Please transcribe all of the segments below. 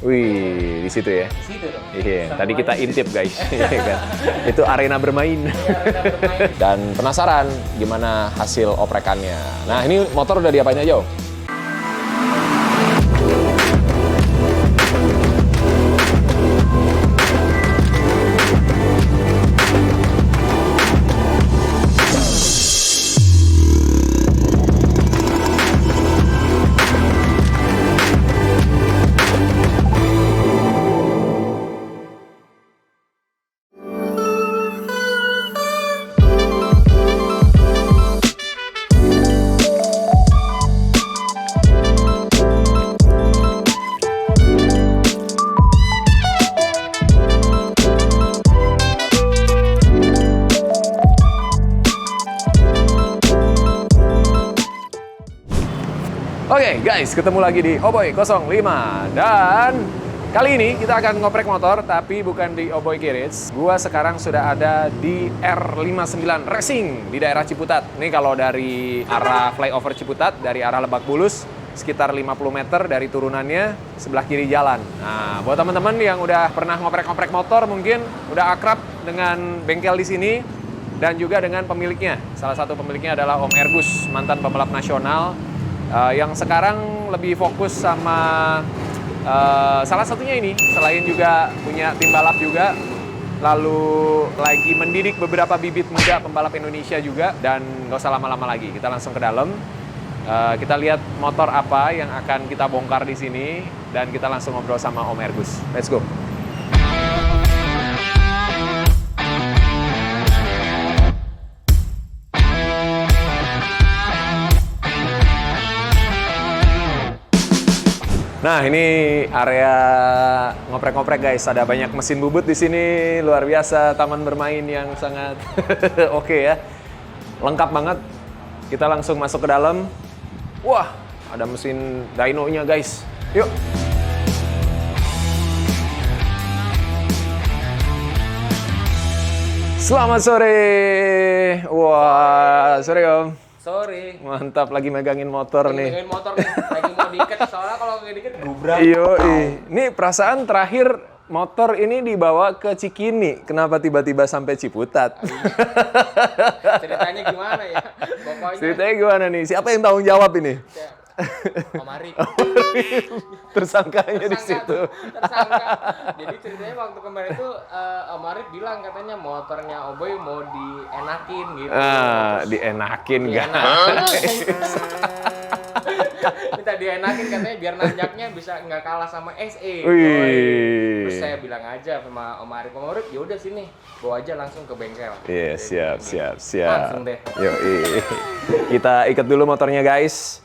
Wih, di situ ya. Di situ dong. Iya, tadi kita intip guys. Iya kan? Itu arena bermain. Arena bermain. Dan penasaran gimana hasil oprekannya. Nah, ini motor udah diapain aja, Om? Oke guys, ketemu lagi di Oboy 05 dan kali ini kita akan ngoprek motor tapi bukan di Oboy Garage. Gua sekarang sudah ada di R59 Racing di daerah Ciputat. Ini kalau dari arah flyover Ciputat, dari arah Lebak Bulus sekitar 50 meter dari turunannya sebelah kiri jalan. Nah, buat teman-teman yang udah pernah ngoprek-ngoprek motor mungkin udah akrab dengan bengkel di sini dan juga dengan pemiliknya. Salah satu pemiliknya adalah Om Ergus, mantan pembalap nasional. Yang sekarang lebih fokus sama salah satunya ini, selain juga punya tim balap juga, lalu lagi mendidik beberapa bibit muda pembalap Indonesia juga. Dan nggak usah lama-lama lagi, kita langsung ke dalam. Kita lihat motor apa yang akan kita bongkar di sini dan kita langsung ngobrol sama Om Ergus. Let's go. Nah, ini area ngoprek-ngoprek guys. Ada banyak mesin bubut di sini, luar biasa. Taman bermain yang sangat oke ya. Lengkap banget. Kita langsung masuk ke dalam. Wah, ada mesin dyno-nya guys. Yuk. Selamat sore. Wah, sore Om. Sorry. Mantap, lagi megangin motor nih. Megangin motor nih, lagi mau diket. Soalnya kalau nggak diket gubrak. Iya, ini perasaan terakhir motor ini dibawa ke Cikini. Kenapa tiba-tiba sampai Ciputat? Ceritanya gimana ya? Pokoknya. Ceritanya gimana nih? Siapa yang tanggung jawab ini? Om Arif. Tersangkanya di situ. Tersangka. Jadi ceritanya waktu kemarin itu Om Arif bilang katanya motornya Oboy mau dienakin gitu. Dienakin kan? Minta dienakin katanya biar nanjaknya bisa nggak kalah sama SE. Wih. Terus saya bilang aja sama Om Arif, ya udah sini, bawa aja langsung ke bengkel. Iya, siap. Langsung deh. Yoi. Kita ikat dulu motornya guys.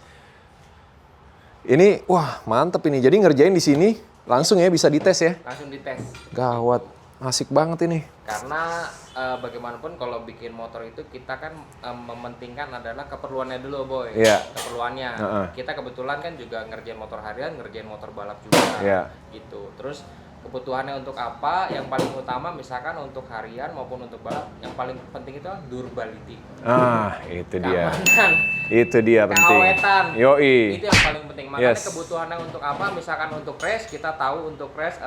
Ini, wah mantep ini. Jadi ngerjain di sini langsung ya, bisa dites ya? Langsung dites. Gawat, asik banget ini. Karena bagaimanapun kalau bikin motor itu kita kan mementingkan adalah keperluannya dulu, Boy. Iya. Keperluannya. Kita kebetulan kan juga ngerjain motor harian, ngerjain motor balap juga. Iya. Gitu. Terus kebutuhannya untuk apa? Yang paling utama misalkan untuk harian maupun untuk balap, yang paling penting itu durability. Itu dia. Keamanan. Itu dia penting. Keawetan. Yoi. Itu yang paling penting. Makanya Yes. kebutuhannya untuk apa? Misalkan untuk race, kita tahu untuk race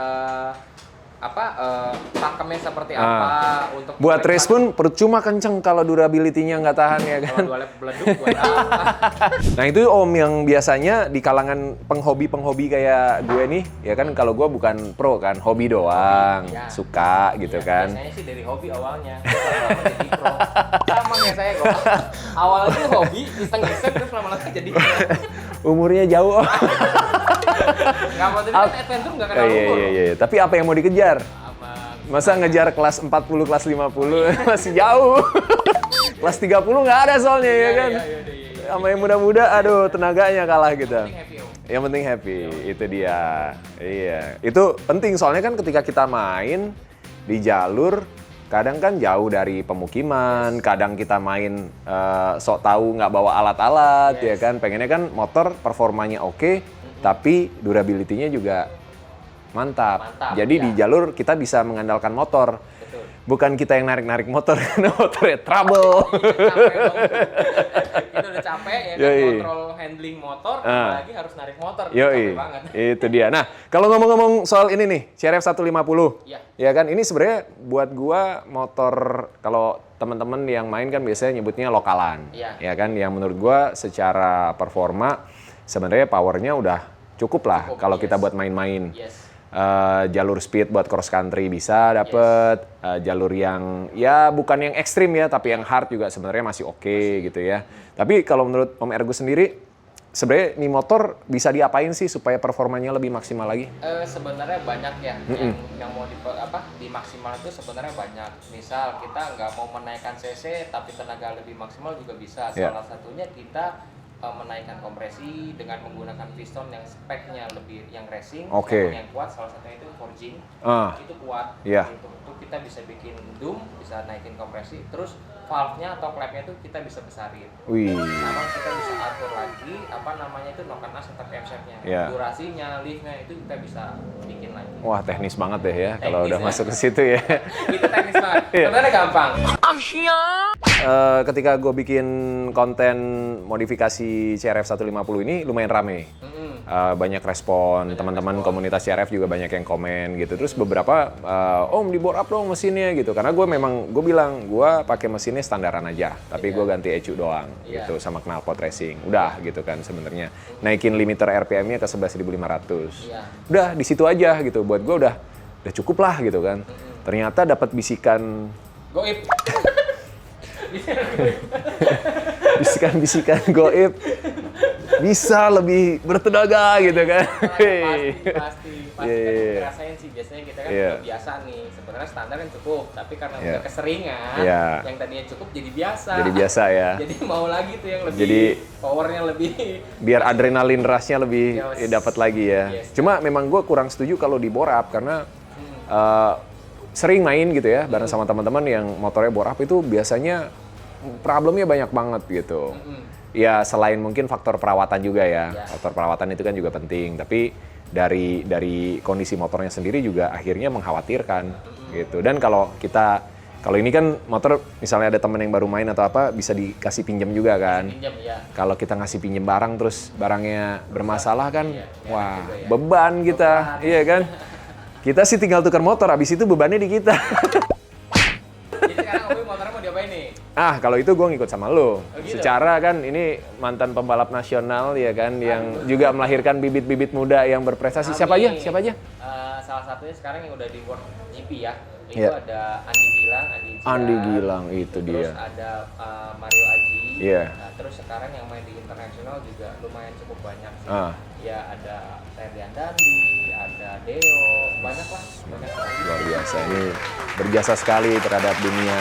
pakemnya seperti apa untuk Buat race pun percuma kenceng kalau durability-nya nggak tahan ya kan. kalau dua lap beleduk buat apa? Nah itu Om yang biasanya di kalangan penghobi kayak gue nih, ya kan kalau gue bukan pro kan, hobi doang, Ya. suka gitu Ya, kan. biasanya sih dari hobi awalnya, lama-lama jadi pro. Sama kayak saya kok. Awalnya tuh hobi, iseng-iseng terus lama-lama jadi pro. Umurnya jauh. Nggak mau tapi kan adventure nggak kenal umur. Iya. Tapi apa yang mau dikejar? Apa? Masa ngejar kelas 40, kelas 50 masih jauh. Kelas 30 nggak ada soalnya ya kan. Iya. Sama yang muda-muda, aduh tenaganya kalah kita. Penting happy, Om. Yang penting happy, itu dia. Iya, itu penting soalnya kan ketika kita main di jalur, kadang kan jauh dari pemukiman, kadang kita main sok tahu nggak bawa alat-alat, ya kan. Pengennya kan motor performanya oke, tapi durability-nya juga mantap. Jadi di jalur kita bisa mengandalkan motor. Betul. Bukan kita yang narik-narik motor, karena motornya trouble. Capek dong. Itu udah capek ya ya kan, Yoi. kontrol handling motor, Ah. apalagi harus narik motor, Yoi, capek banget. itu dia. Nah, kalau ngomong-ngomong soal ini nih, CRF 150. Iya. Ya kan, ini sebenarnya buat gua motor, kalau teman-teman yang main kan biasanya nyebutnya lokalan. Iya. Ya kan, yang menurut gua secara performa sebenarnya powernya udah cukup lah Cukup, kalau kita yes. buat main-main. Yes. Jalur speed buat cross country bisa dapet. Jalur yang ya bukan yang ekstrim ya, tapi yang hard juga sebenarnya masih oke gitu ya. Tapi kalau menurut Om Ergo sendiri, sebenarnya ini motor bisa diapain sih supaya performanya lebih maksimal lagi? Sebenarnya banyak ya yang mau dimaksimal itu sebenarnya banyak. Misal kita nggak mau menaikkan cc tapi tenaga lebih maksimal juga bisa. Yeah. Salah satunya kita menaikkan kompresi dengan menggunakan piston yang speknya lebih yang racing, Oke. yang kuat. Salah satunya itu forging, itu kuat. Iya. Gitu. Itu kita bisa bikin dum, bisa naikin kompresi. Terus valve-nya atau klep-nya itu kita bisa besarin. Wih. Sama kita bisa atur lagi apa namanya itu noken as atau camshaft-nya. Iya. Durasinya, lift-nya itu kita bisa bikin lagi. Wah, teknis banget deh ya kalau Teknis udah ya. masuk ke situ ya. Itu teknis banget. Iya. Sebenarnya gampang. Ketika gue bikin konten modifikasi CRF 150 ini lumayan rame. Banyak respon, teman-teman komunitas CRF juga banyak yang komen gitu. Terus beberapa, Om di bore up dong mesinnya gitu. Karena gue bilang, gue pakai mesinnya standaran aja. Tapi gue ganti ECU doang gitu sama knalpot racing. Udah gitu kan sebenarnya. Naikin limiter RPM-nya ke 11.500. Iya. Udah di situ aja gitu. Buat gue udah cukup lah gitu kan. Ternyata dapat bisikan Goib. bisikan goib bisa lebih bertenaga gitu kan. Pasti Iya, kan iya. ngerasain sih. Biasanya kita kan Iya. udah biasa nih. Sebenarnya standar kan cukup, tapi karena Iya. udah keseringan, Iya. yang tadinya cukup jadi biasa. Jadi biasa ya. Jadi mau lagi tuh yang lebih Jadi- powernya lebih. Biar adrenalin rush-nya lebih Yes. dapat lagi ya. Yes. Cuma memang gue kurang setuju kalau di bore up karena sering main gitu ya bareng sama teman-teman yang motornya bore up itu biasanya problemnya banyak banget gitu. Ya selain mungkin faktor perawatan juga ya. Ya. Faktor perawatan itu kan juga penting, tapi dari kondisi motornya sendiri juga akhirnya mengkhawatirkan gitu. Dan kalau ini kan motor misalnya ada temen yang baru main atau apa bisa dikasih pinjam juga kan. Pinjam ya. Kalau kita ngasih pinjam barang terus barangnya bermasalah kan, Iya, iya, wah juga ya. beban kita, iya kan? Kita sih tinggal tukar motor, habis itu bebannya di kita. Jadi sekarang Obi motornya mau diapain nih? Kalau itu gue ngikut sama lo. gitu? Secara kan ini mantan pembalap nasional ya kan, yang juga melahirkan bibit-bibit muda yang berprestasi. Siapa aja? Amin. Siapa aja? Salah satunya sekarang yang udah di World GP ya. Itu Iya. ada Andi Gilang, Andi Gilang, itu Terus dia. ada Mario Aji. Iya. Terus sekarang yang main di internasional juga lumayan cukup banyak sih. Ah. Ya ada Ferdian Dandi, ada Deo, banyak lah. Banyak sekali. Luar biasa, ini berjasa sekali terhadap dunia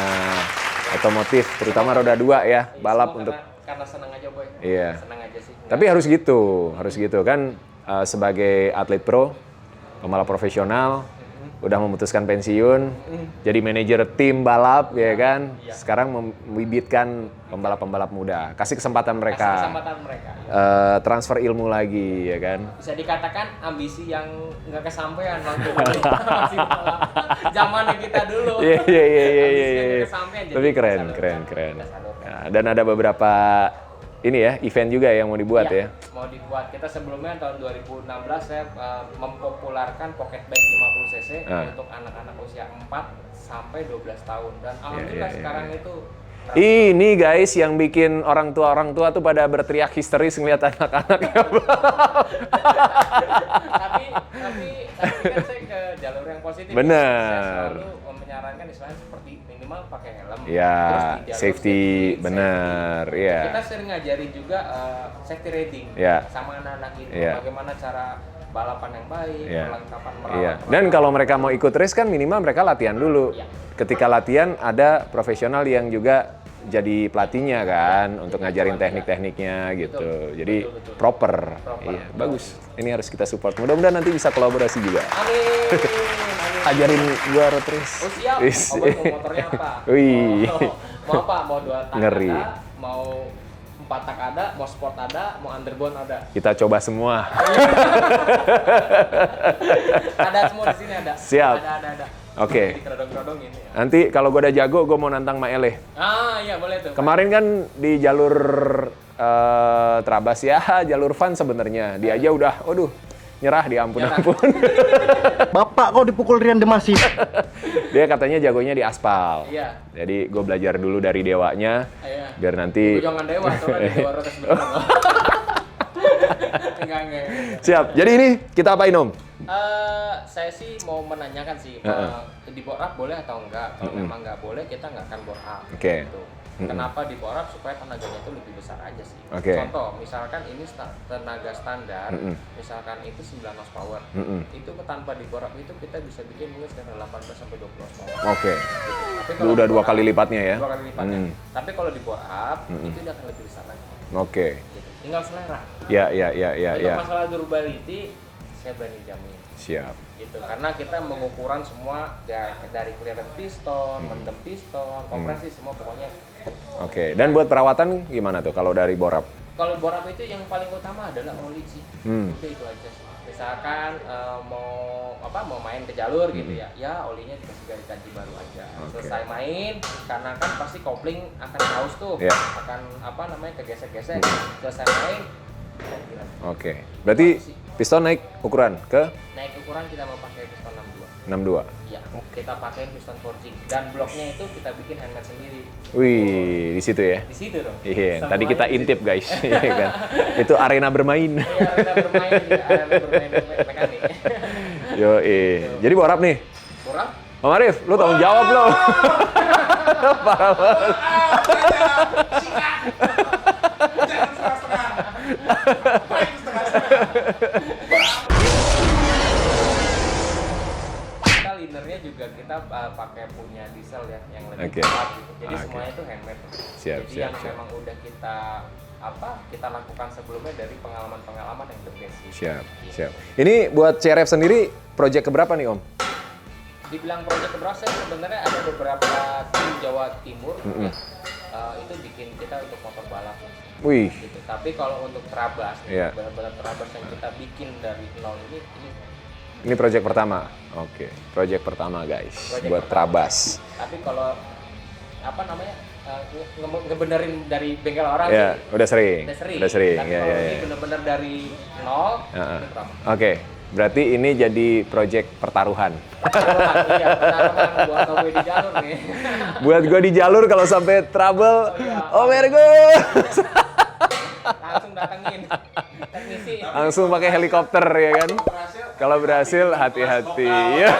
otomotif, terutama roda 2 ya, balap Semua untuk. karena senang aja boy. Iya. Senang aja sih. Tapi harus gitu kan sebagai atlet pro, pembalap profesional, udah memutuskan pensiun, jadi manajer tim balap ya kan. Iya. Sekarang membibitkan pembalap-pembalap muda, kasih kesempatan Kasih mereka, kesempatan mereka. Ya. transfer ilmu lagi ya kan. Bisa dikatakan ambisi yang nggak kesampaian waktu masih balap. Zamannya kita dulu. Iya. Ambisinya nggak kesampaian, jadi Tapi kita keren. salurkan. Kita salurkan. Nah, dan ada beberapa ini ya event juga yang mau dibuat ya. Mau dibuat. Kita sebelumnya tahun 2016 saya mempopularkan pocket bike 50 cc untuk anak-anak usia 4 sampai 12 tahun dan alhamdulillah sekarang itu Ini guys yang bikin orang tua tuh pada berteriak histeris ngeliat anak-anak ya. tapi kan saya ke jalur yang positif. Bener. Saya selalu menyarankan istilahnya seperti minimal pakai helm. Ya, Terus di jalur safety, bener, safety. ya. Kita sering ngajarin juga safety riding Ya. sama anak-anak itu Ya. bagaimana cara balapan yang baik, Ya. perlengkapan Iya. merawat. Dan kalau mereka mau ikut race kan minimal mereka latihan dulu. Iya. Ketika latihan ada profesional yang juga jadi pelatihnya kan untuk ngajarin teknik-tekniknya gitu. Betul, Jadi betul. proper. Proper. Iya, bagus. Ini harus kita support. Mudah-mudahan nanti bisa kolaborasi juga. Amin. Amin. Ajarin gua road race. Oh siap. Wis. Oh, mau motornya apa? Wih. Mau apa? Mau 2 tak Ngeri. ada, mau 4 tak ada, mau sport ada, mau underbone ada. Kita coba semua. Ada semua di sini ada. Siap. Ada. Oke. Dikerodong-kerodongin ya. Nanti kalau gua udah jago, gua mau nantang Maele. Iya boleh tuh. Kemarin kan di jalur Trabas ya jalur fun sebenarnya. Dia aja udah, waduh, nyerah di ampun-ampun. Bapak kok dipukul Rian Demasi? Dia katanya jagonya di aspal. Iya. Jadi gue belajar dulu dari dewanya, Iya. biar nanti... Gue jangan dewa, soalnya di dewa rotes bener. Enggak. Siap. Jadi ini kita apain Om? Saya sih mau menanyakan sih, di bore up boleh atau enggak? Kalau memang nggak boleh, kita nggak akan bore up. Oke. Gitu. Kenapa di bore up? Supaya tenaganya itu lebih besar aja sih. Oke. Contoh, misalkan ini tenaga standar, misalkan itu 9 horsepower. Itu tanpa di bore up itu kita bisa bikin mungkin sekitar 18 sampai 20 horsepower. Oke. Tapi Lu udah 2 kali lipatnya ya? 2 kali lipatnya. Tapi kalau di bore up, itu dia akan lebih besar lagi. Oke. Gitu. Tinggal selera. Ya. Untuk masalah durability, saya berani jamin. Siap. Gitu, karena kita mengukuran semua dari kelihatan piston, mendem piston, kompresi semua pokoknya. Oke. Dan buat perawatan gimana tuh kalau dari borap? Kalau borap itu yang paling utama adalah oli sih. Udah itu aja sih. Misalkan mau main ke jalur gitu ya olinya dikasih ganti baru aja. Selesai main, karena kan pasti kopling akan haus tuh, akan kegesek-gesek. Selesai main, ganti lagi. Oke. Berarti piston naik ukuran ke? Naik ukuran kita mau pakai piston 62. 62. Iya, kita pakai piston forging dan bloknya itu kita bikin handmade sendiri. Wih, di situ ya? Di situ dong. Iya, tadi Semuanya kita di situ. intip guys, iya kan? Itu arena bermain. Iya, arena bermain mekanik. Yo, jadi borap nih. Borap? Om Arif, lu tanggung jawab lo. Parah banget. Jangan setengah-setengah. Apa itu setengah-setengah? Kita linernya juga kita pakai punya diesel ya, yang lebih cepat gitu. Jadi semuanya itu handmade. Jadi yang memang udah kita lakukan sebelumnya dari pengalaman-pengalaman yang the best sih. Siap. Ini buat CRF sendiri, project keberapa nih Om? Dibilang project keberapa, sebenarnya ada beberapa tim Jawa Timur ya, itu bikin kita untuk motor balap. Wih. Gitu. Tapi kalau untuk Trabas, benar-benar Trabas yang kita bikin dari nol Ini project pertama. Oke, project pertama guys, buat Trabas. Tapi kalau ngebenerin dari bengkel orang Ya, sih, udah sering. Tapi Ya. kalau ini bener-bener dari nol, ini pertama. Oke, berarti ini jadi project pertaruhan. Pertaruhan buat gue di jalur nih. Buat gue di jalur kalau sampai trouble, Om Ergus. Langsung datengin teknisi. Langsung pakai helikopter ya kan? Kalau berhasil hati-hati. Ya.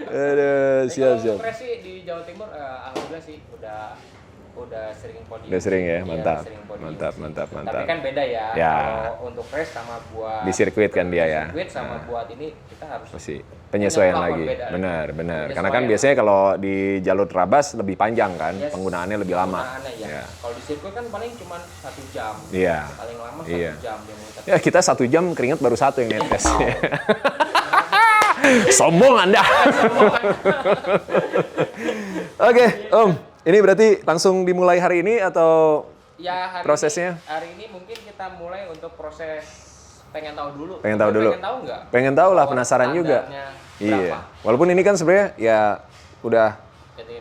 Aduh, siap. Kalau sih di Jawa Timur, alhamdulillah sih udah sering podium. Udah sering ya, Iya, mantap. sering podium Mantap. sih. Tapi kan beda ya. Ya. Kalau untuk race sama buat Di sirkuit kan dia ya. sirkuit sama buat ini kita harus Masih penyesuaian punya lagi. kemampuan beda. Benar. Karena kan Penyesuaian. biasanya kalau di jalur Trabas lebih panjang kan, Yes. penggunaannya lebih lama. Penggunaannya, ya. Ya. Kalau di sirkuit kan paling cuma 1 jam. Iya. Paling lama 1 Iya. jam dia muter. Ya kita 1 jam keringet baru 1 yang netes. Sombong Anda. Oke, Om. Ini berarti langsung dimulai hari ini atau Ya, prosesnya? Hari ini mungkin kita mulai untuk proses pengen tahu dulu. Pengen tahu dulu. Pengen tahu nggak? Pengen tahu lah, Power penasaran juga. standarnya Iya. berapa? Walaupun ini kan sebenarnya ya udah Jadi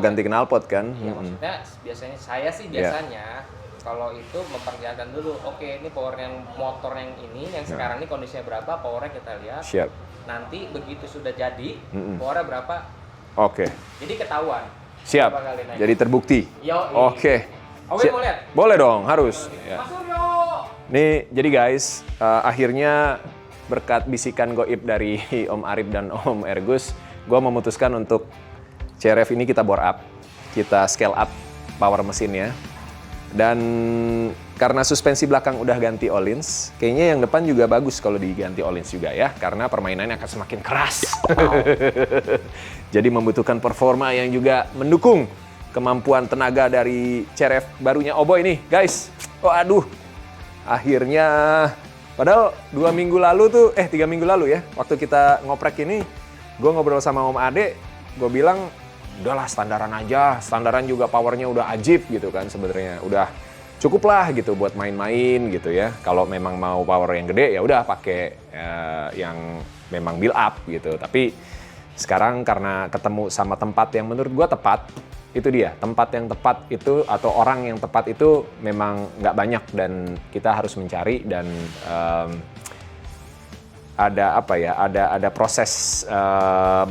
ganti knalpot kan. Ya, maksudnya biasanya saya sih biasanya kalau itu memperlihatkan dulu, oke ini power yang motor yang ini yang sekarang ini kondisinya berapa, powernya kita lihat. Siap. Nanti begitu sudah jadi, powernya berapa, Oke. jadi ketahuan. Siap. Berapa kali naik. Jadi terbukti. Yoi. Oke. Oke, mau lihat? Boleh dong, harus. Ya. Mas Suryo! Nih, jadi guys, akhirnya berkat bisikan goib dari Om Arif dan Om Ergus, gue memutuskan untuk CRF ini kita bore up, kita scale up power mesinnya. Dan karena suspensi belakang udah ganti Öhlins, kayaknya yang depan juga bagus kalau diganti Öhlins juga ya, karena permainannya akan semakin keras. Jadi membutuhkan performa yang juga mendukung kemampuan tenaga dari CRF barunya Oboy nih, guys. Oh aduh, akhirnya padahal 3 minggu lalu ya, waktu kita ngoprek ini, gue ngobrol sama Om Ade, gue bilang, udahlah standaran aja, standaran juga powernya udah ajib gitu kan sebenarnya, udah cukup lah gitu buat main-main gitu ya. Kalau memang mau power yang gede ya udah pakai yang memang build up gitu. Tapi sekarang karena ketemu sama tempat yang menurut gue tepat, itu dia, tempat yang tepat itu atau orang yang tepat itu memang nggak banyak dan kita harus mencari dan ada apa ya, ada proses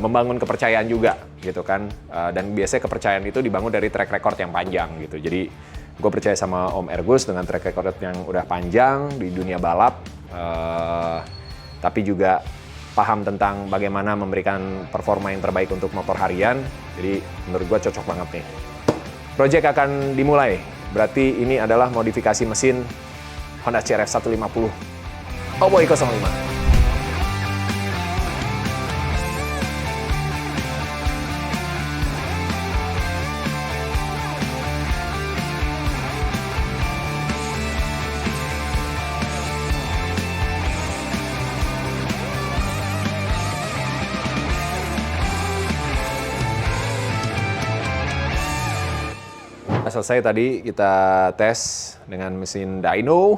membangun kepercayaan juga gitu kan, dan biasanya kepercayaan itu dibangun dari track record yang panjang gitu. Jadi gue percaya sama Om Ergus dengan track record yang udah panjang di dunia balap, tapi juga paham tentang bagaimana memberikan performa yang terbaik untuk motor harian. Jadi menurut gue cocok banget nih. Project akan dimulai. Berarti ini adalah modifikasi mesin Honda CRF 150 Oboy 05. Selesai tadi kita tes dengan mesin dyno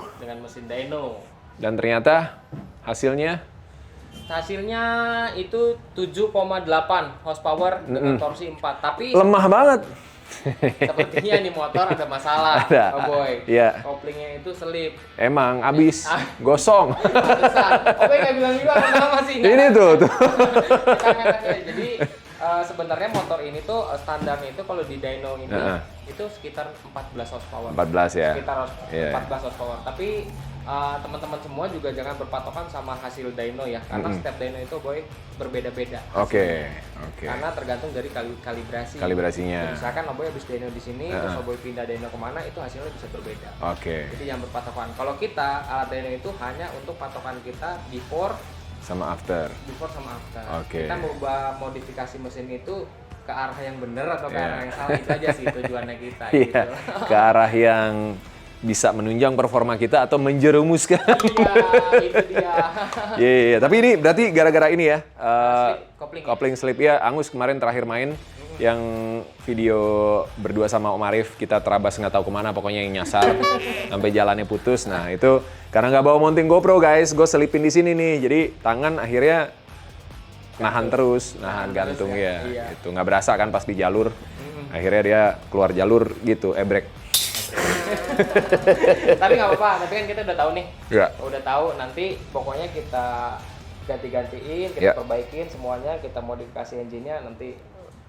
dan ternyata hasilnya itu 7,8 horsepower dengan torsi 4. Tapi lemah banget. sepertinya nih motor ada masalah. Ada. Oh boy. Iya. Koplingnya itu selip. Emang abis gosong. Oke, nggak bilang juga kenapa sih? Ini tuh. Jadi sebenarnya motor ini tuh standarnya itu kalau di dyno ini itu sekitar 14 horsepower. 14 ya. Sekitar 14 Yeah. horsepower. Tapi teman-teman semua juga jangan berpatokan sama hasil dyno ya, karena setiap dyno itu boy berbeda-beda. Oke. Karena tergantung dari kalibrasi. Kalibrasinya. Jadi misalkan Oboy habis dyno di sini, terus Oboy pindah dyno kemana, itu hasilnya bisa berbeda. Oke. Jadi yang berpatokan. Kalau kita alat dyno itu hanya untuk patokan kita before Sama after. sama after. Oke. Kita merubah modifikasi mesin itu ke arah yang benar atau ke arah yang salah, itu aja sih tujuannya kita. Iya. Gitu. Ke arah yang bisa menunjang performa kita atau menjerumuskan. Iya, itu dia. Iya. Tapi ini berarti gara-gara ini ya. Kopling Slip ya. Angus kemarin terakhir main yang video berdua sama Om Arif, kita terabas nggak tahu kemana, pokoknya yang nyasar sampai jalannya putus. Nah itu karena nggak bawa mounting GoPro guys, gue selipin di sini nih, jadi tangan akhirnya nahan terus, nahan gantung ya. Iya. Itu nggak berasa kan pas di jalur, akhirnya dia keluar jalur gitu, ebrek. Tapi nggak apa-apa, tapi kan kita udah tahu nih. Iya. Udah tahu, nanti pokoknya kita ganti-gantiin, kita Iya. perbaikin semuanya, kita modifikasi engine-nya, nanti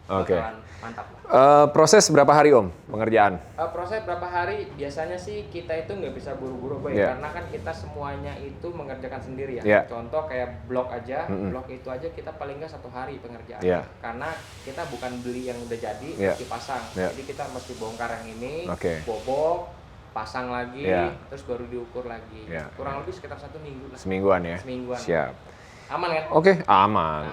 Oke. bakalan mantap lah. Proses berapa hari Om pengerjaan? Proses berapa hari? Biasanya sih kita itu nggak bisa buru-buru Boy, Yeah. karena kan kita semuanya itu mengerjakan sendiri ya. Yeah. Contoh kayak blok aja, blok itu aja kita paling nggak 1 hari pengerjaan. Yeah. Karena kita bukan beli yang udah jadi, Yeah. mesti pasang. Yeah. Jadi kita mesti bongkar yang ini, Oke. bobok, pasang lagi, Yeah. terus baru diukur lagi. Yeah. Kurang lebih sekitar 1 minggu lah. Semingguan ya? Semingguan. Siap. Aman kan? Oke, aman.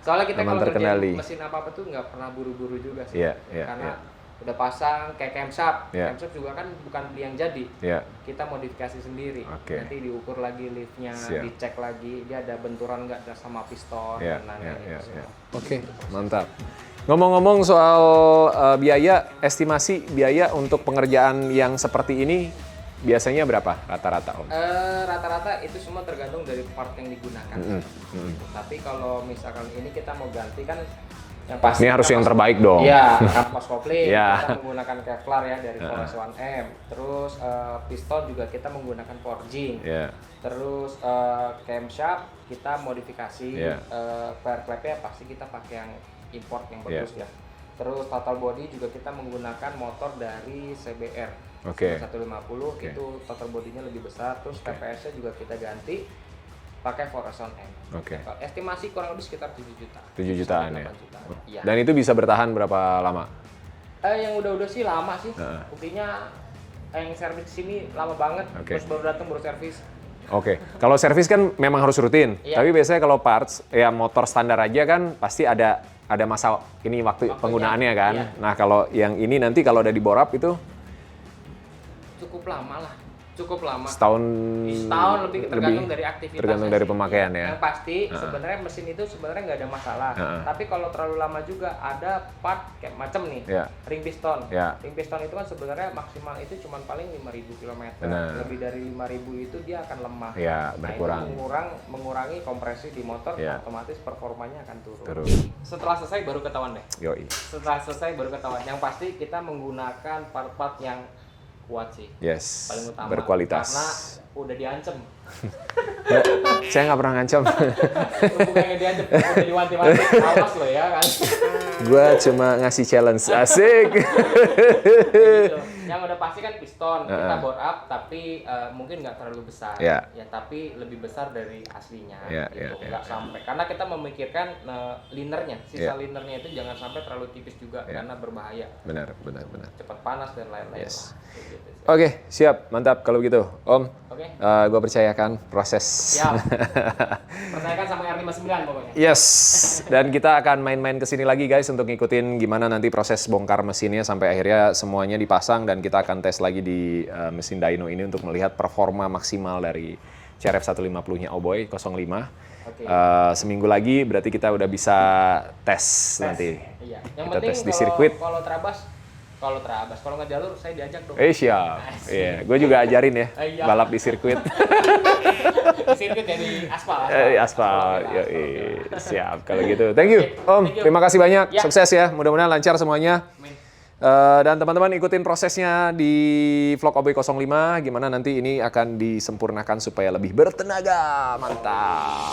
Soalnya kita Aman kalau terkendali. ngerjain mesin apa-apa tuh nggak pernah buru-buru juga sih. Iya, iya, Karena iya. udah pasang kayak camshaft. Iya. Camshaft juga kan bukan beli yang jadi. Ya. Kita modifikasi sendiri. Oke. Nanti diukur lagi liftnya, Siap. dicek lagi dia ada benturan nggak ada sama piston Ya, dan lain-lain ya, itu ya. semua. Oke, mantap. Ngomong-ngomong soal biaya, estimasi biaya untuk pengerjaan yang seperti ini biasanya berapa rata-rata Om? Rata-rata itu semua tergantung dari part yang digunakan. Tapi kalau misalkan ini kita mau ganti kan yang pasti Ini harus yang terbaik dong. Iya, kampas kopling Iya. kita menggunakan Kevlar ya dari Forest 1M. Terus piston juga kita menggunakan forging. Ya, Terus camshaft kita modifikasi. Iya. Fire clap-nya pasti kita pakai yang import yang Iya. bagus ya. Terus total body juga kita menggunakan motor dari CBR. Oke. 150 Oke. itu total bodinya lebih besar. Terus TPS-nya juga kita ganti pakai Forest 1M. Oke. Estimasi kurang lebih sekitar 7 juta. 7 jutaan ya. 8 jutaan. Iya. Dan itu bisa bertahan berapa lama? Yang udah sih lama sih. Heeh. Buktinya yang servis sini lama banget. Oke. Terus baru datang baru servis. Oke, kalau servis kan memang harus rutin. Iya. Tapi biasanya kalau parts, ya motor standar aja kan pasti ada masa ini waktu Waktunya, penggunaannya kan. iya. Nah kalau yang ini nanti kalau udah diborap itu Cukup lama lah. Cukup lama. Setahun Lebih tergantung dari aktivitas. Tergantung dari pemakaian ya. Yang pasti sebenarnya mesin itu sebenarnya nggak ada masalah. Tapi kalau terlalu lama juga ada part kayak macam nih. Ring piston. Ring piston itu kan sebenarnya maksimal itu cuma paling 5.000 km. Lebih dari 5.000 itu dia akan lemah. Berkurang. Nah, itu mengurangi kompresi di motor, otomatis performanya akan turun. Turun. Setelah selesai baru ketahuan deh. Yoi. Setelah selesai baru ketahuan. Yang pasti kita menggunakan part-part yang kuat sih. Yes. Paling utama. Berkualitas. Karena udah diancam. Saya nggak pernah ngancam. Bukannya diancam, udah diwanti-wanti. Awas lo ya kan. Gua cuma ngasih challenge. Asik. Gitu. Yang udah pasti kan piston. Kita bore up tapi mungkin nggak terlalu besar. Ya tapi lebih besar dari aslinya. Gitu. Nggak sampai. Karena kita memikirkan linernya. Sisa linernya itu jangan sampai terlalu tipis juga karena berbahaya. Benar. Cepat panas dan lain-lain. Yes. Gitu. Oke, siap, mantap kalau gitu, Om. Oke. Gua percayakan proses. Siap. Percayakan sama R59 pokoknya. Yes. Dan kita akan main-main ke sini lagi guys untuk ngikutin gimana nanti proses bongkar mesinnya sampai akhirnya semuanya dipasang dan kita akan tes lagi di mesin dyno ini untuk melihat performa maksimal dari CRF 150-nya Oboy 05. Oke. Seminggu lagi berarti kita udah bisa tes. Nanti. Iya. Yang kita penting tes di sirkuit. Kalau nggak jalur saya diajak dong. Siap. Iya, gue juga ajarin ya balap di sirkuit. Di sirkuit ya di aspal. Aspal. Siap kalau gitu. Thank you, Om. Terima kasih banyak. Sukses ya. Mudah-mudahan lancar semuanya. Dan teman-teman ikutin prosesnya di vlog Oboy 05. Gimana nanti ini akan disempurnakan supaya lebih bertenaga. Mantap.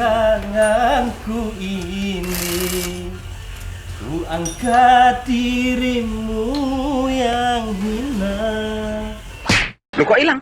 Tanganku ini ku angkat dirimu yang hina. Lu kok hilang?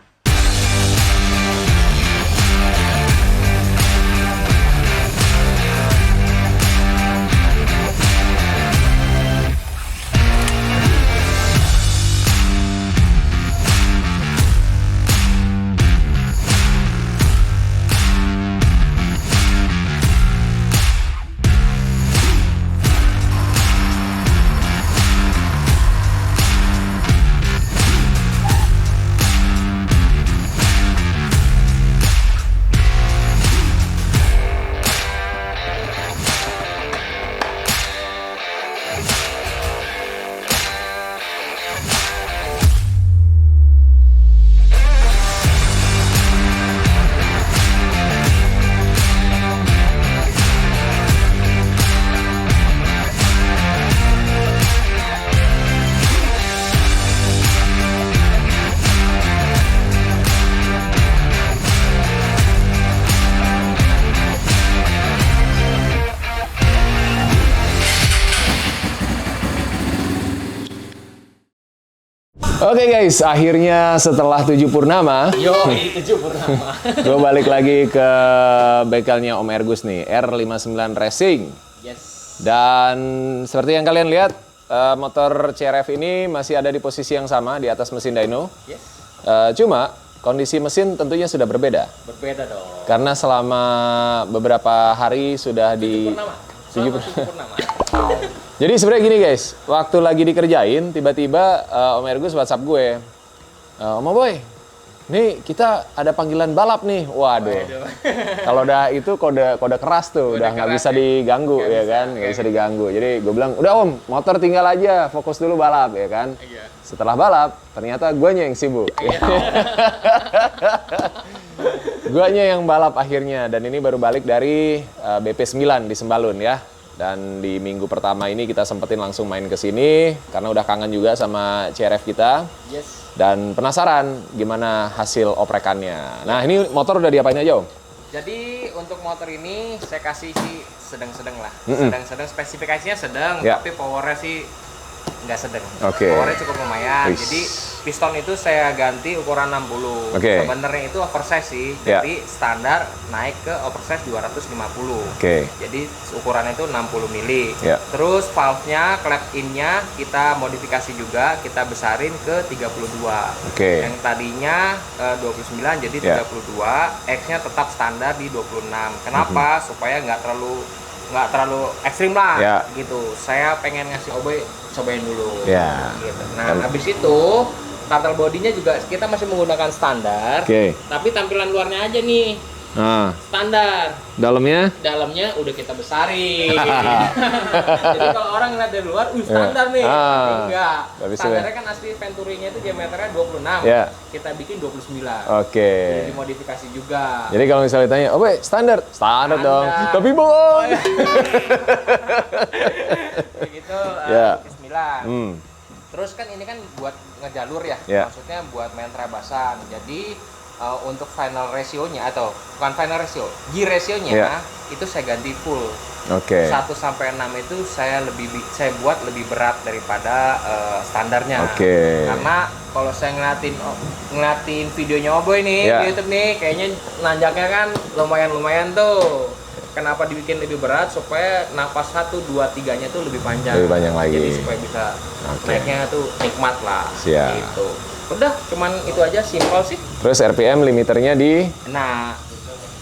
Oke guys, akhirnya setelah 7 purnama, Ini 7 purnama. gue balik lagi ke bengkelnya Om Ergus nih, R59 Racing. Yes. Dan seperti yang kalian lihat, motor CRF ini masih ada di posisi yang sama di atas mesin dyno. Yes. Cuma kondisi mesin tentunya sudah berbeda. Berbeda dong. Karena selama beberapa hari sudah di... Purnama. 7 purnama. Jadi sebenarnya gini guys, waktu lagi dikerjain, tiba-tiba Om Ergus WhatsApp gue, Om Boy, nih kita ada panggilan balap nih. Waduh, kalau udah itu kode keras tuh, udah nggak bisa diganggu ya kan, nggak bisa diganggu. Jadi gue bilang, udah Om, motor tinggal aja, fokus dulu balap ya kan. Setelah balap, ternyata guanya yang sibuk. Guanya yang balap akhirnya, dan ini baru balik dari BP9 di Sembalun ya. Dan di minggu pertama ini kita sempetin langsung main ke sini karena udah kangen juga sama CRF kita. Yes. Dan penasaran gimana hasil oprekannya. Nah, ini motor udah diapain aja, Om? Jadi untuk motor ini saya kasih sih sedang-sedang lah. Sedang-sedang, spesifikasinya sedang, Ya. tapi powernya sih nggak sedang. Oke. Powernya cukup lumayan. Wis. Jadi piston itu saya ganti ukuran 60. Oke. Sebenarnya itu oversize sih. Ya. Jadi standar naik ke oversize 250. Oke. Jadi ukurannya itu 60 mili. Ya. Terus valve-nya, clap in-nya kita modifikasi juga, kita besarin ke 32. Oke. Yang tadinya 29 jadi Ya. 32, X-nya tetap standar di 26. Kenapa? Supaya nggak terlalu ekstrim lah, Ya. gitu. Saya pengen ngasih Oboy cobain dulu. Ya. Gitu. Nah, habis itu kartel bodinya juga kita masih menggunakan standar. Oke. Tapi tampilan luarnya aja nih Nah, standar. dalamnya? Dalamnya udah kita besarin. Jadi kalau orang ngeliat dari luar, standar nih. Tapi enggak. Tapi Standarnya kan asli Venturinya itu diameternya 26. Ya. Kita bikin 29. Oke. Jadi dimodifikasi juga. Jadi kalau misalnya ditanya, oh standar? Standar dong. Standar. Tapi bohong. Begitu, Ya. 29. Terus kan ini kan buat ngejalur ya, Ya. maksudnya buat main trabasan. Jadi untuk final ratio-nya atau bukan final ratio, gear ratio-nya Ya. itu saya ganti full. Oke. 1 sampai 6 itu saya buat lebih berat daripada standarnya. Oke. Karena kalau saya ngeliatin videonya Oboy nih Ya. di YouTube nih, kayaknya nanjaknya kan lumayan tuh. Kenapa dibikin lebih berat? Supaya napas 1, 2, 3-nya tuh lebih panjang. Lebih panjang lagi. Jadi supaya bisa Oke. naiknya tuh nikmat lah. Siap. Gitu. Udah, cuman itu aja, simpel sih. Terus RPM limiternya di? Nah,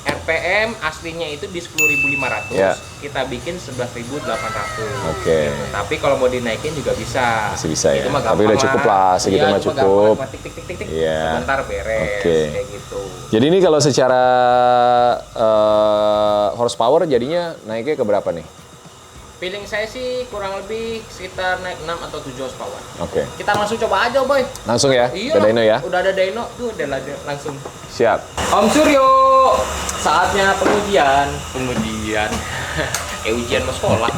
RPM aslinya itu di 10.500, Ya. kita bikin 11.800. Oke. Gitu. Tapi kalau mau dinaikin juga bisa. Masih bisa ya? Itu mah Tapi gampang udah cukup lah, segitu Iya, mah itu cukup. gampang, cuma tik tik tik tik tik. Iya. Sebentar beres. Oke. Kayak gitu. Jadi ini kalau secara horsepower jadinya naiknya ke berapa nih? Feeling saya sih kurang lebih sekitar naik 6 atau 7 horsepower. Oke. Kita langsung coba aja, Boy. Langsung ya? Iya. Ke dyno ya? Udah ada dyno tuh, udah langsung. Siap. Om Suryo, saatnya pengujian. Ujian mau sekolah.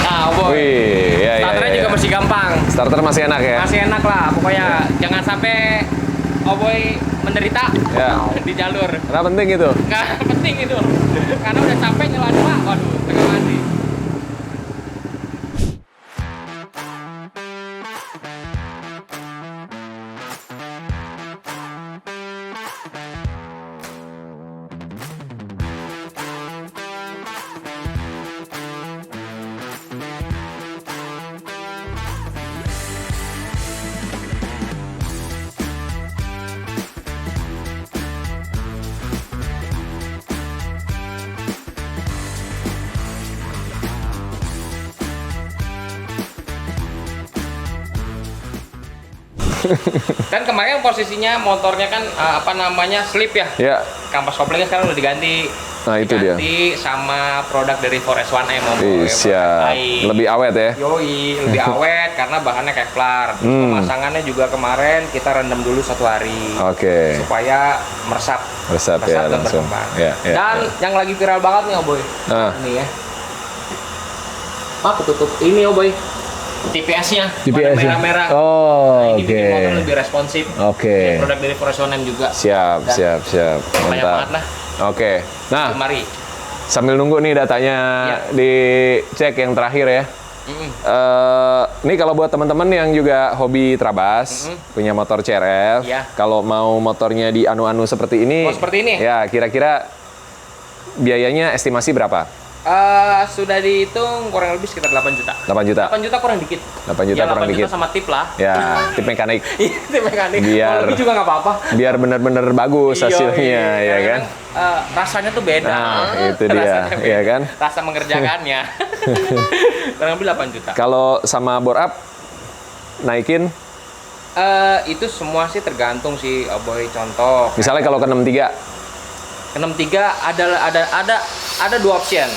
Nah, Boy. Wih, ya, Starternya juga masih gampang. Starter masih enak ya? Masih enak lah, pokoknya jangan sampai Oboy menderita Ya. di jalur. Karena penting itu. Nggak penting itu, karena udah capek nyela-nyela, waduh, tengah mati. Kan kemarin posisinya motornya kan slip ya. Ya. Kampas koplingnya sekarang udah diganti. Nah, itu dia. Diganti sama produk dari 4S1M. Wih, siap. Lebih awet ya? Yoi, lebih awet karena bahannya Kevlar. Pemasangannya juga kemarin kita rendam dulu 1 hari. Oke. Supaya meresap. Meresap ya, dan langsung. berkembang. Ya, ya, Dan yang lagi viral banget nih, Oboy. Ah. Ini ya. Ketutup ini, Oboy. TPS-nya. TPS-nya. Warna merah-merah. Oh, Nah, ini bikin oke. motor lebih responsif. Oke. Produk dari 4S1M juga. Siap, Dan siap. banyak Mantap. banget lah. Oke. Nah, Mari. sambil nunggu nih datanya Ya. dicek yang terakhir ya. Ini kalau buat teman-teman yang juga hobi trabas, punya motor CRF, Ya. kalau mau motornya di anu-anu seperti ini, Oh, seperti ini? ya kira-kira biayanya estimasi berapa? Sudah dihitung kurang lebih sekitar 8 juta. 8 juta? 8 juta kurang dikit. 8 juta Ya, kurang 8 juta dikit. sama tip lah. Ya, tip mekanik. Iya, tip mekanik. Biar- Kalau lebih juga nggak apa-apa. Biar bener-bener bagus hasilnya, ya kan? Rasanya tuh beda. Nah, itu dia, Rasanya beda. ya kan? Rasa mengerjakannya. Kurang lebih 8 juta. Kalau sama bore up, naikin, Itu semua sih tergantung sih, Boy. Contoh. misalnya kalau ke 63, 63 ada 2 option.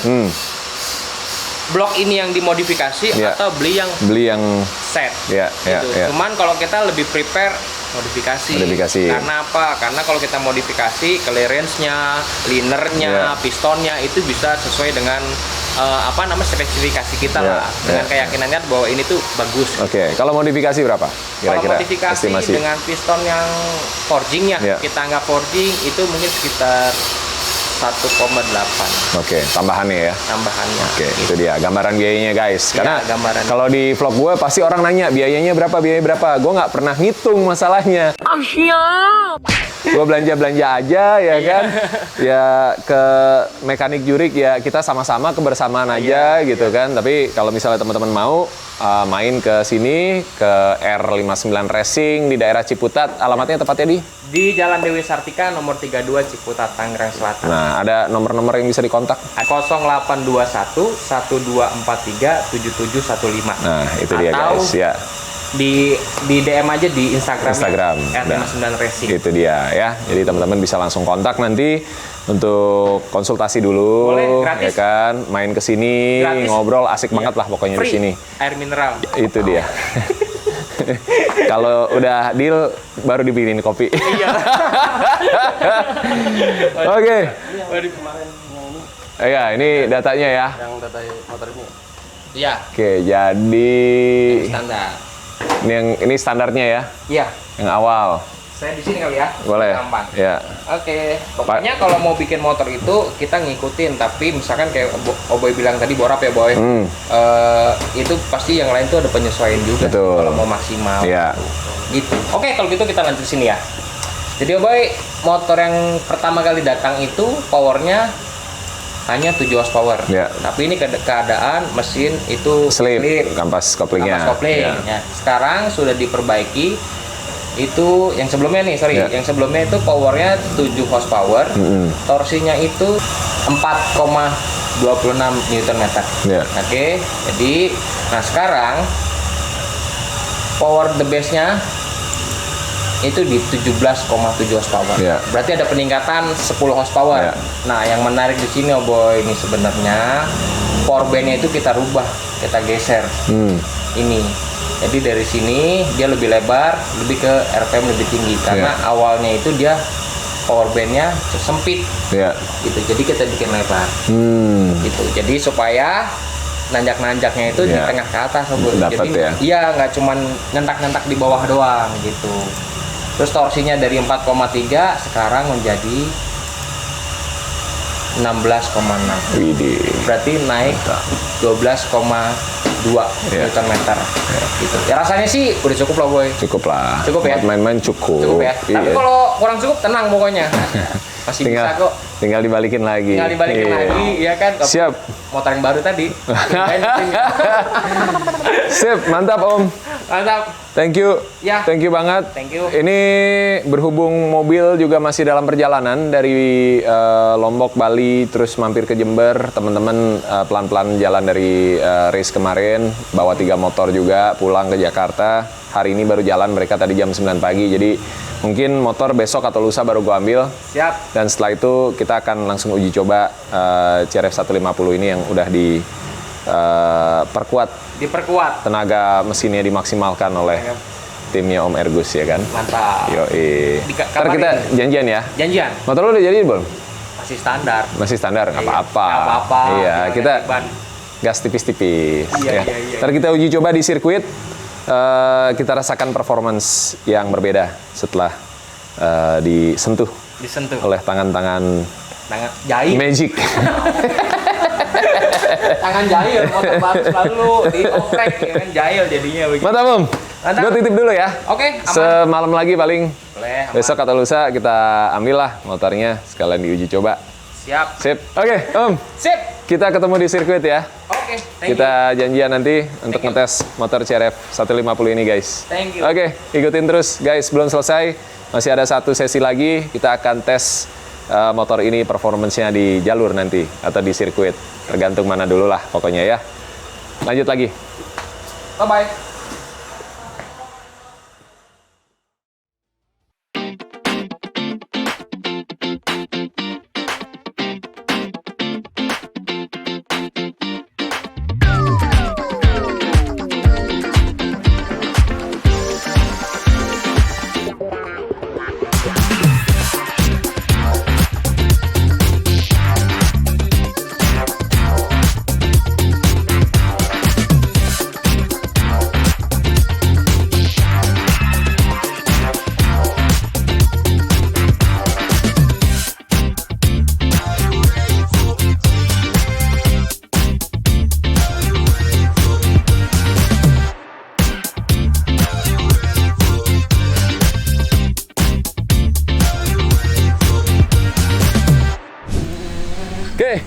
Blok ini yang dimodifikasi Ya. atau beli yang beli yang set. ya, ya, Gitu. ya. Cuman kalau kita lebih prepare modifikasi. Modifikasi. Karena apa? Karena kalau kita modifikasi clearance-nya, linernya, Ya. pistonnya itu bisa sesuai dengan spesifikasi kita Ya, lah. Dengan ya, keyakinannya bahwa ini tuh bagus. Oke, kalau modifikasi berapa? Kalau Kira-kira modifikasi estimasi. dengan piston yang forging ya, Ya. kita nggak forging itu mungkin sekitar 1,8 Oke, tambahannya ya. tambahannya. Oke, itu dia gambaran biayanya guys. Karena gambaran. kalau di vlog gue pasti orang nanya biayanya berapa. Gue nggak pernah ngitung masalahnya. Gue belanja aja ya kan. Ya ke mekanik jurik ya kita sama-sama kebersamaan aja gitu kan. Tapi kalau misalnya teman-teman mau main ke sini ke R59 Racing di daerah Ciputat, alamatnya tepatnya Di Jalan Dewi Sartika nomor 32 Ciputat Tangerang Selatan. Nah, ada nomor-nomor yang bisa dikontak. 0821 1243 7715. Nah, itu dia Atau guys ya. Di DM aja di Instagram. Nah, R59 Racing. itu dia ya. Jadi teman-teman bisa langsung kontak nanti untuk konsultasi dulu, Boleh, gratis. ya kan? Main ke sini, Gratis. ngobrol asik banget lah pokoknya di Free. sini. Air mineral. Itu dia. Kalau udah deal baru dibikinin kopi. Iya. Oke. Dari kemarin yang ini, Ya, ini datanya ya. yang data motor ini. Iya, Oke, jadi standar. ini standarnya ya, Iya. yang awal. Saya di sini kali ya. Boleh. Gampang. Ya. Oke, pokoknya kalau mau bikin motor itu kita ngikutin, tapi misalkan kayak Oboy bilang tadi borap ya Boy, itu pasti yang lain tuh ada penyesuaian juga. Betul. Kalau mau maksimal. Iya. Gitu. Oke, kalau gitu kita lanjut sini ya. Jadi Oboy, motor yang pertama kali datang itu powernya hanya 7 horsepower. Iya. Tapi ini keadaan mesin itu Slip, kampas koplingnya. kampas kopling. Ya. Ya. Sekarang sudah diperbaiki. Itu yang sebelumnya nih, sorry. Ya. Yang sebelumnya itu powernya 7 horsepower. Torsinya itu 4,26 Nm. Ya. Oke, jadi nah sekarang power the base-nya itu di 17,7 horsepower. Ya. Berarti ada peningkatan 10 horsepower. Ya. Nah, yang menarik di sini Boy ini sebenarnya power band-nya itu kita rubah, kita geser. Ini. Jadi dari sini dia lebih lebar, lebih ke RPM lebih tinggi karena awalnya itu dia power band-nya sempit. Ya. Gitu. Jadi kita bikin lebar. Gitu. Jadi supaya nanjak-nanjaknya itu di Ya. tengah ke atas, Boy. Dapat Jadi ya. iya, nggak cuman nyentak-nyentak di bawah doang gitu. Terus torsinya dari 4,3 sekarang menjadi 16,6. Widih. Berarti naik 12,2 Ya. Nm. Gitu. Ya rasanya sih udah cukup lah, Boy. Cukup lah. Cukup ya? Buat main-main cukup. Cukup ya. Iya. Tapi kalau kurang cukup tenang pokoknya. Masih tinggal, bisa kok. tinggal dibalikin lagi. Tinggal dibalikin Iya. lagi, ya kan? Siap. Motor yang baru tadi. Sip, mantap Om. Mantap. Thank you. Ya. Thank you banget. Thank you. Ini berhubung mobil juga masih dalam perjalanan dari Lombok, Bali, terus mampir ke Jember. Teman-teman pelan-pelan jalan dari race kemarin, bawa 3 motor juga, pulang ke Jakarta. Hari ini baru jalan mereka tadi jam 9 pagi. Jadi mungkin motor besok atau lusa baru gue ambil. Siap. Dan setelah itu kita akan langsung uji coba CRF 150 ini yang udah diperkuat. Diperkuat. Tenaga mesinnya dimaksimalkan oleh timnya Om Ergus ya kan. Mantap. Yoi. Ntar Dikabarin. kita janjian ya. Janjian. Motor lu udah jadi belum? Masih standar. Masih standar, nggak apa-apa. Nggak apa-apa. Iya, Tinggal kita ganti ban. gas tipis-tipis. Iya, ya. iya. Ntar kita uji coba di sirkuit. Kita rasakan performance yang berbeda setelah disentuh Disentuh. oleh tangan-tangan Tangan jahit. magic. Tangan jahil. Motor baru selalu dioprek ya kan jahil jadinya begitu. Mantap Om. Mantap. Gue titip dulu ya. Oke, aman. Semalam lagi paling. Boleh, aman. Besok atau lusa kita ambil lah motornya sekalian diuji coba. Siap. Sip. Oke, Om. Sip. Kita ketemu di sirkuit ya. Oke, thank you. Kita janjian nanti untuk you. ngetes motor CRF 150 ini guys. Thank you. Oke, ikutin terus guys. Belum selesai. Masih ada 1 sesi lagi. Kita akan tes motor ini performance-nya di jalur nanti atau di sirkuit. Tergantung mana dulu lah pokoknya ya. Lanjut lagi. Bye-bye.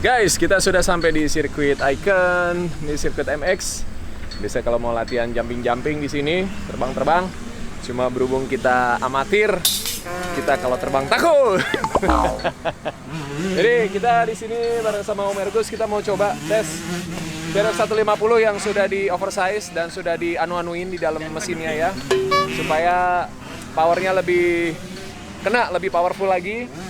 Guys, kita sudah sampai di sirkuit Icon, di sirkuit MX. Biasa kalau mau latihan jumping-jumping di sini, terbang-terbang. Cuma berhubung kita amatir, kita kalau terbang takut. Jadi kita di sini bareng sama Om Ergus, kita mau coba tes VRF 150 yang sudah di oversize dan sudah di anu-anuin di dalam mesinnya ya, supaya powernya lebih kena, lebih powerful lagi.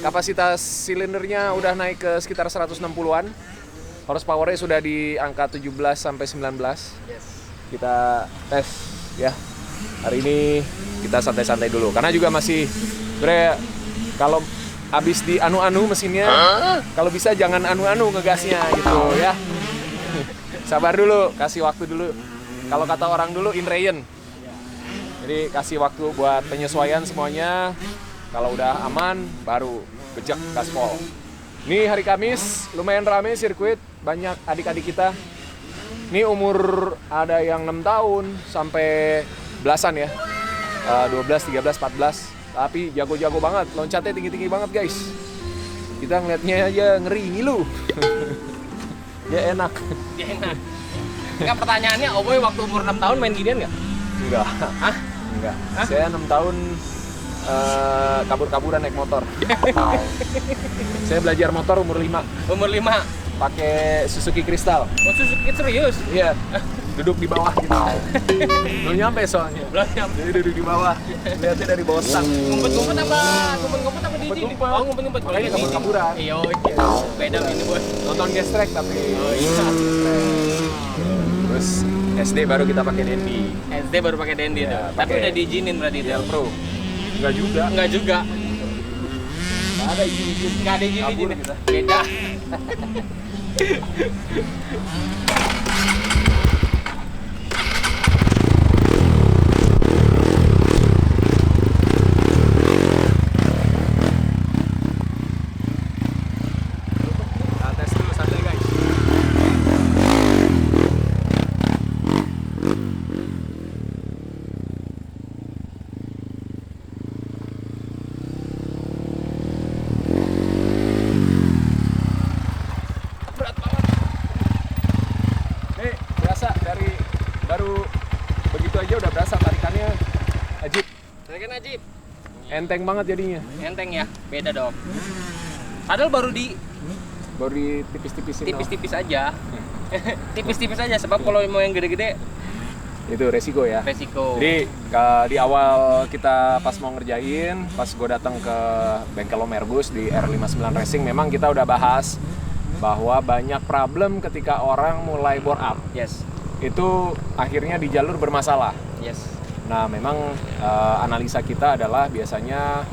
Kapasitas silindernya udah naik ke sekitar 160-an. Horsepower-nya sudah di angka 17 sampai 19. Kita tes ya. Hari ini kita santai-santai dulu karena juga masih sebenarnya kalau habis di anu-anu mesinnya, kalau bisa jangan anu-anu ngegasnya gitu ya. Sabar dulu, kasih waktu dulu. Kalau kata orang dulu in rain. Jadi kasih waktu buat penyesuaian semuanya. Kalau udah aman, baru bejek gaspol. Ini hari Kamis, lumayan rame sirkuit, banyak adik-adik kita. Ini umur ada yang 6 tahun sampai belasan ya. 12, 13, 14. Tapi jago-jago banget, loncatnya tinggi-tinggi banget guys. Kita ngeliatnya aja ngeri, ngilu. Ya enak. Ya enak. Enggak, pertanyaannya, Oboy waktu umur 6 tahun main ginian nggak? Enggak. Hah? Enggak. Saya 6 tahun kabur-kaburan naik motor. Saya belajar motor umur 5. Umur 5. Pakai Suzuki Crystal. Oh, Suzuki serius? Iya. Duduk di bawah gitu. Belum nyampe soalnya. Belum nyampe. Jadi duduk di bawah. Lihatnya dari bawah stang. Ngumpet-ngumpet apa di sini? Ngumpet-ngumpet. Oh, ngumpet-ngumpet. Makanya kabur-kaburan. Iya, beda ini, Bos. Nonton gestrek tapi. Oh iya. Terus SD baru kita pakai Dendi. SD baru pakai Dendi tuh. Ya, Tapi pakai udah diizinin berarti itu. DL Pro. Enggak juga. Enggak juga. Nggak ada izin-izin. Enggak ada izin Kabur izin. kita. Beda. Kita tes dulu santai guys. Berat banget. Nih, berasa dari baru begitu aja udah berasa tarikannya ajib. Saya kan Najib. Enteng banget jadinya. Enteng ya, beda dong. Padahal baru di Baru ditipis-tipisin. tipis-tipis aja. Tipis-tipis aja, sebab kalau mau yang gede-gede Itu resiko ya. resiko. Jadi di awal kita pas mau ngerjain, pas gue datang ke bengkel Om Ergus di R59 Racing, memang kita udah bahas bahwa banyak problem ketika orang mulai bore up. Yes. Itu akhirnya di jalur bermasalah. Yes. Nah, memang analisa kita adalah biasanya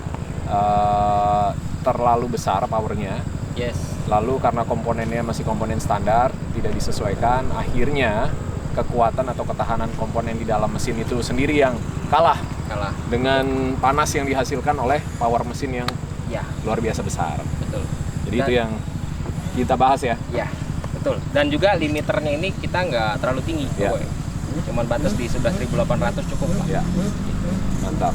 terlalu besar powernya. Yes. Lalu karena komponennya masih komponen standar, tidak disesuaikan, akhirnya kekuatan atau ketahanan komponen di dalam mesin itu sendiri yang kalah Kalah. dengan panas yang dihasilkan oleh power mesin yang Ya, luar biasa besar. betul. Jadi Dan- itu yang kita bahas ya. Ya, betul. Dan juga limiternya ini kita nggak terlalu tinggi. Ya. Boy. Cuman batas di 11.800 cukup lah. Ya, mantap.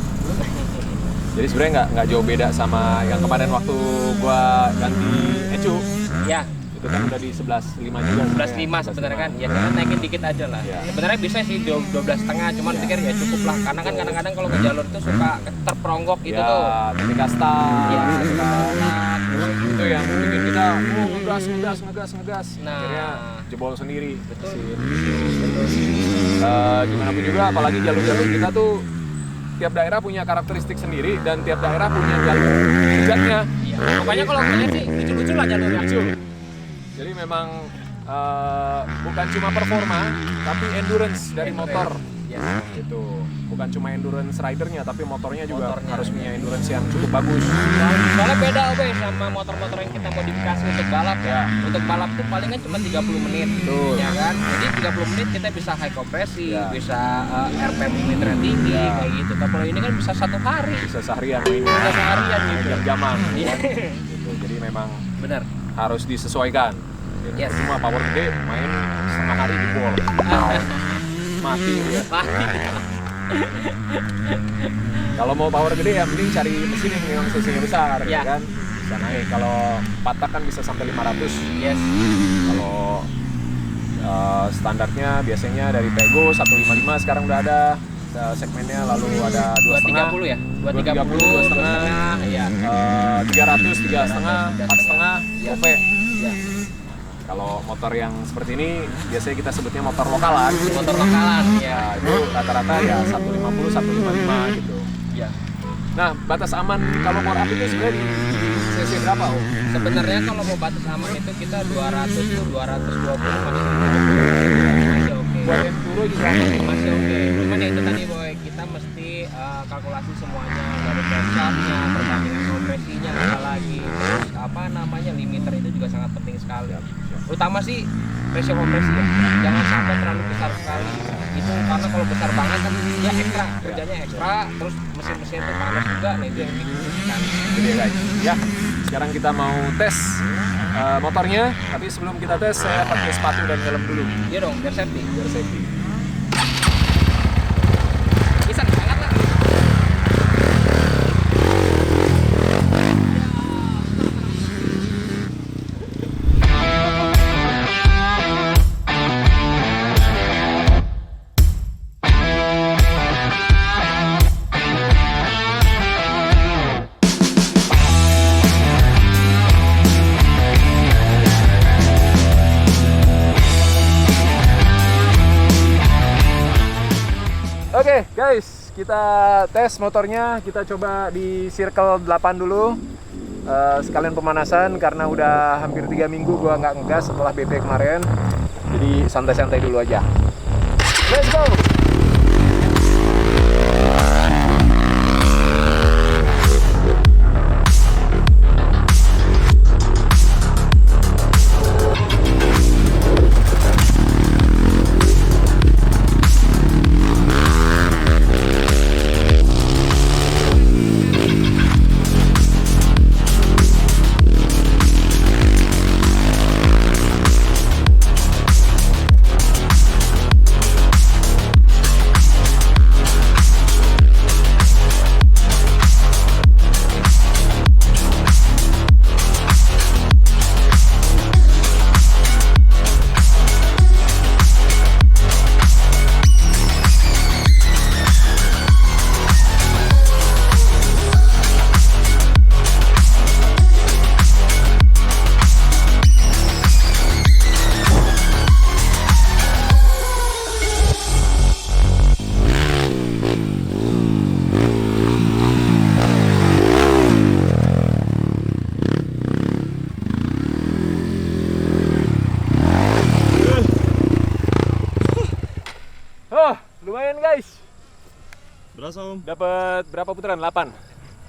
Jadi sebenarnya nggak jauh beda sama yang kemarin waktu gua ganti ECU. Ya, Itu kan udah di 11.5 juga. 11.5 sebenarnya kan. Ya, kita naikin dikit aja lah. Ya. Sebenarnya bisa sih 12,5, cuman Ya. pikir ya cukup lah. Karena kan kadang-kadang kalau ke jalur itu suka terperonggok gitu Ya, tuh. ketika start, Iya, ketika start. itu yang bikin kita ngegas. Nah. Akhirnya jebol sendiri. Betul. Gimana pun juga, apalagi jalur-jalur kita tuh tiap daerah punya karakteristik sendiri dan tiap daerah punya jalur jejaknya. Iya. Pokoknya kalau kalian sih lucu-lucu lah jalurnya. Lucu. Jadi memang bukan cuma performa, tapi endurance dari motor. Yes. Itu bukan cuma endurance ridernya, tapi motornya juga Motornya. harus punya endurance yang cukup bagus. Soalnya beda Obe sama motor-motor yang kita modifikasi untuk balap ya. Untuk balap tuh palingan cuma 30 menit. Betul. Ya kan? Jadi 30 menit kita bisa high kompresi, Ya. bisa RPM liter tinggi Ya. kayak gitu. Tapi kalau ini kan bisa 1 hari. Bisa seharian mainnya. Bisa seharian gitu. Jam-jaman. Iya. Gitu. Jadi memang Benar. harus disesuaikan. Yes. Cuma power gede main setengah hari di bol. Mati ya. Pasti. Kalau mau power gede ya mending cari mesin yang memang cc-nya besar Ya. ya kan. bisa naik. Kalau 4 tak kan bisa sampai 500. Yes. Kalau standarnya biasanya dari Pego 155 sekarang udah ada segmennya, lalu ada 230 ya? 230, 2,5, iya. 300, 3,5, 4,5, OP. Iya. Kalau motor yang seperti ini biasanya kita sebutnya motor lokalan. Motor lokalan, ya. Nah, itu rata-rata ya 150, 155 gitu. Iya. Nah, batas aman kalau bore up itu sebenarnya di cc berapa, Om? Sebenarnya kalau mau batas aman itu kita 200 tuh 220 masih oke. Buat enduro juga Masih oke. Cuman ya itu tadi boy, kita mesti kalkulasi semuanya dari benchmarknya, perbandingan kompresinya apalagi. Terus apa namanya limiter itu juga sangat penting sekali. Terutama sih ratio kompresi ya. Jangan sampai terlalu besar sekali. Itu karena kalau besar banget kan dia ekstra, kerjanya ekstra, terus mesin-mesin itu panas juga, nah itu yang bikin kan. Jadi guys, ya sekarang kita mau tes motornya, tapi sebelum kita tes saya pakai sepatu dan helm dulu. Iya dong, biar safety. Biar safety. Bisa angkat lagi. Oke guys, kita tes motornya, kita coba di circle 8 dulu. Sekalian pemanasan karena udah hampir 3 minggu gua nggak ngegas setelah BP kemarin. Jadi santai-santai dulu aja. Let's go! Oh, lumayan guys. Berasa Om? Dapat berapa putaran? 8.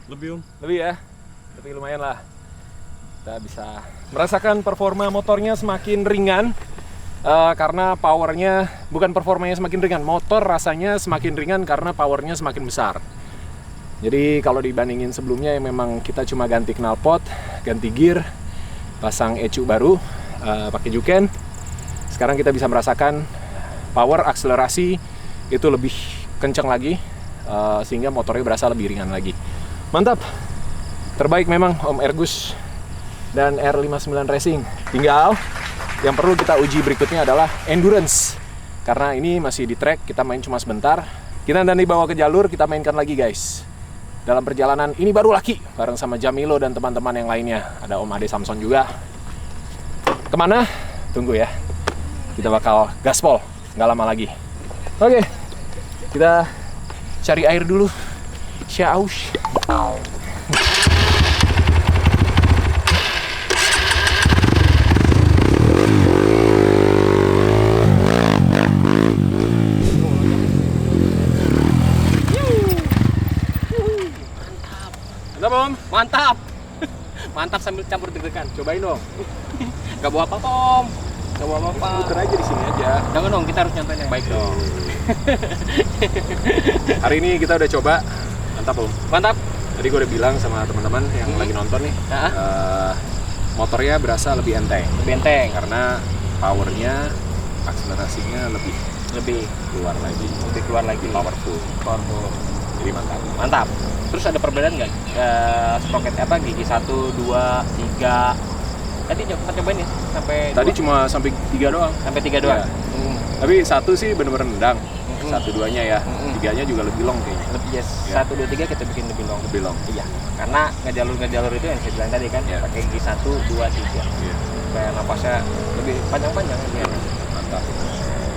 Lebih Om. Lebih ya. Tapi lumayan lah. Kita bisa merasakan performa motornya semakin ringan. Karena powernya, bukan performanya semakin ringan, motor rasanya semakin ringan karena powernya semakin besar. Jadi kalau dibandingin sebelumnya yang memang kita cuma ganti knalpot, ganti gear, pasang ECU baru, pakai Juken. Sekarang kita bisa merasakan power akselerasi itu lebih kencang lagi, sehingga motornya berasa lebih ringan lagi. Mantap, terbaik memang Om Ergus dan R59 Racing. Tinggal yang perlu kita uji berikutnya adalah endurance, karena ini masih di track, kita main cuma sebentar. Kita nanti bawa ke jalur, kita mainkan lagi guys. Dalam perjalanan ini baru laki, bareng sama Jamilo dan teman-teman yang lainnya. Ada Om Ade Samson juga. Kemana? Tunggu ya. Kita bakal gaspol, nggak lama lagi. Oke, kita cari air dulu. Syaus. Mantap Om? Mantap. Mantap sambil campur deg-degan. Cobain dong. Gak bawa apa-apa Om. Gak bawa apa-apa. Puter aja di sini aja. Jangan dong, kita harus nyontoin yang baik dong. Hari ini kita udah coba. Mantap Om. Mantap. Tadi gue udah bilang sama teman-teman yang lagi nonton nih, motornya berasa lebih enteng. Lebih enteng. Karena powernya, akselerasinya lebih Lebih keluar lagi. keluar lagi. Powerful. Powerful. Jadi mantap. Mantap. Terus ada perbedaan nggak? Sprocket apa gigi 1, 2, 3? Tadi sempat cobain ya sampai Tadi 2? cuma sampai 3 doang. Sampai 3 doang. Iya. Tapi 1 sih bener-bener nendang. 1, 2-nya ya. 3-nya juga lebih long kayaknya. Lebih yes. Iya. 1, 2, 3 kita bikin lebih long. Lebih long. Iya. Karena ngejalur itu yang saya bilang tadi kan, Iya. pakai gigi 1, 2, 3. Iya. Supaya napasnya lebih panjang-panjang ya. Mantap.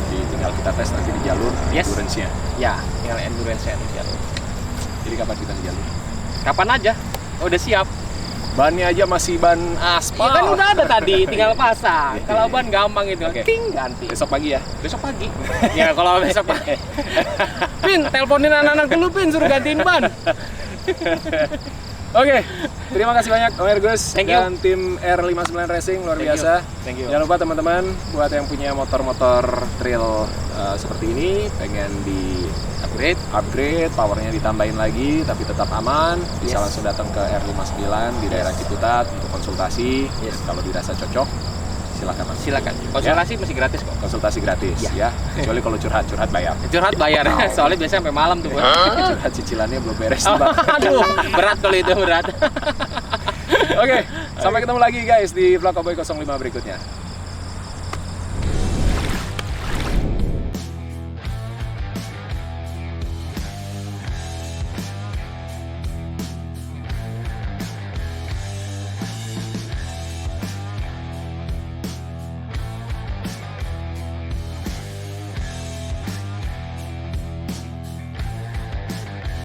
Jadi tinggal kita tes nanti di jalur Yes. endurance-nya. Ya, tinggal endurance-nya di jalur. Jadi kapan kita di jalur? Kapan aja? Oh, udah siap. Bannya aja masih ban aspal. Ya kan udah ada tadi, tinggal pasang. Kalau ban gampang itu, Oke. ting ganti. Besok pagi ya. Besok pagi. Ya kalau besok pagi. Pin, teleponin anak-anak dulu Pin, suruh gantiin ban. Oke, terima kasih banyak Om Ergus Thank you. dan tim R59 Racing, luar Thank you. biasa. Thank you. Jangan lupa teman-teman, buat yang punya motor-motor trail seperti ini, pengen di upgrade, powernya ditambahin lagi, tapi tetap aman, bisa Yes. langsung datang ke R59 di daerah Ciputat untuk konsultasi. Yes. Dan kalau dirasa cocok, silakan Mas. Silakan. Konsultasi masih gratis kok. Konsultasi gratis Ya. ya. Kecuali kalau curhat bayar. Curhat bayar, soalnya biasanya sampai malam tuh. Bos. Curhat cicilannya belum beres nih, Bang. Aduh, berat kalau itu berat. Oke, sampai ketemu lagi guys di vlog Cowboy 05 berikutnya.